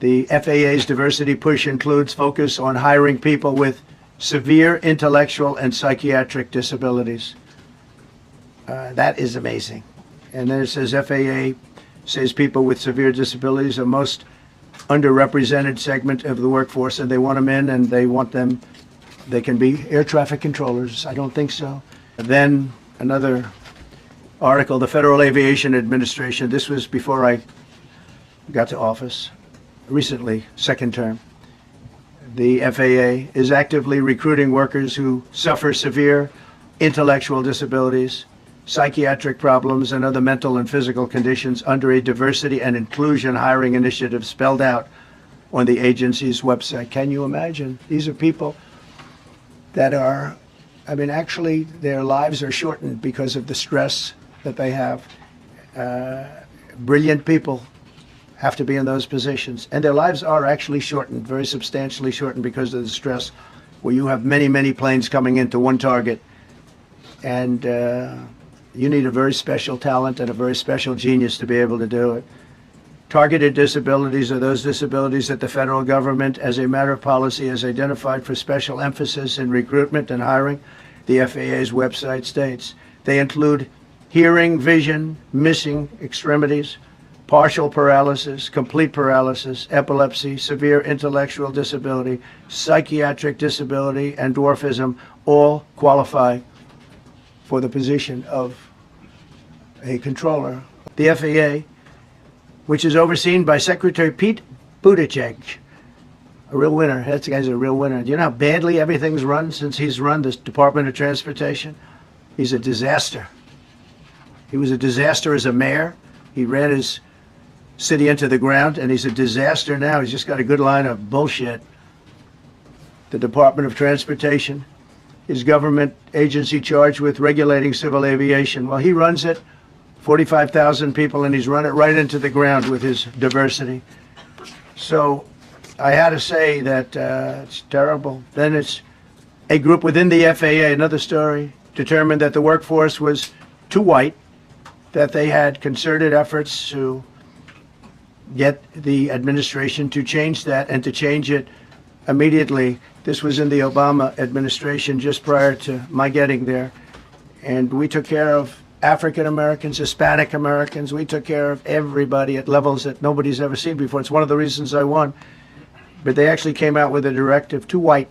The FAA's diversity push includes focus on hiring people with severe intellectual and psychiatric disabilities. That is amazing. And then it says FAA says people with severe disabilities are most underrepresented segment of the workforce, and they want them in, and they want them, they can be air traffic controllers. I don't think so. And then another article, the Federal Aviation Administration, this was before I got to office, recently, second term. The FAA is actively recruiting workers who suffer severe intellectual disabilities, psychiatric problems, and other mental and physical conditions under a diversity and inclusion hiring initiative spelled out on the agency's website. Can you imagine? These are people that are, I mean, actually their lives are shortened because of the stress that they have. Brilliant people have to be in those positions, and their lives are actually shortened, very substantially shortened, because of the stress, where you have many, many planes coming into one target, and you need a very special talent and a very special genius to be able to do it. Targeted disabilities are those disabilities that the federal government, as a matter of policy, has identified for special emphasis in recruitment and hiring. The FAA's website states they include hearing, vision, missing extremities, partial paralysis, complete paralysis, epilepsy, severe intellectual disability, psychiatric disability, and dwarfism. All qualify for the position of a controller. The FAA, which is overseen by Secretary Pete Buttigieg, a real winner. That guy's a real winner. Do you know how badly everything's run since he's run this Department of Transportation? He's a disaster. He was a disaster as a mayor. He ran his city into the ground, and he's a disaster now. He's just got a good line of bullshit. The Department of Transportation is government agency charged with regulating civil aviation. Well, he runs it, 45,000 people, and he's run it right into the ground with his diversity. So I had to say that it's terrible. Then it's a group within the FAA, another story, determined that the workforce was too white, that they had concerted efforts to get the administration to change that, and to change it immediately. This was in the Obama administration just prior to my getting there. And we took care of African Americans, Hispanic Americans. We took care of everybody at levels that nobody's ever seen before. It's one of the reasons I won. But they actually came out with a directive, too white.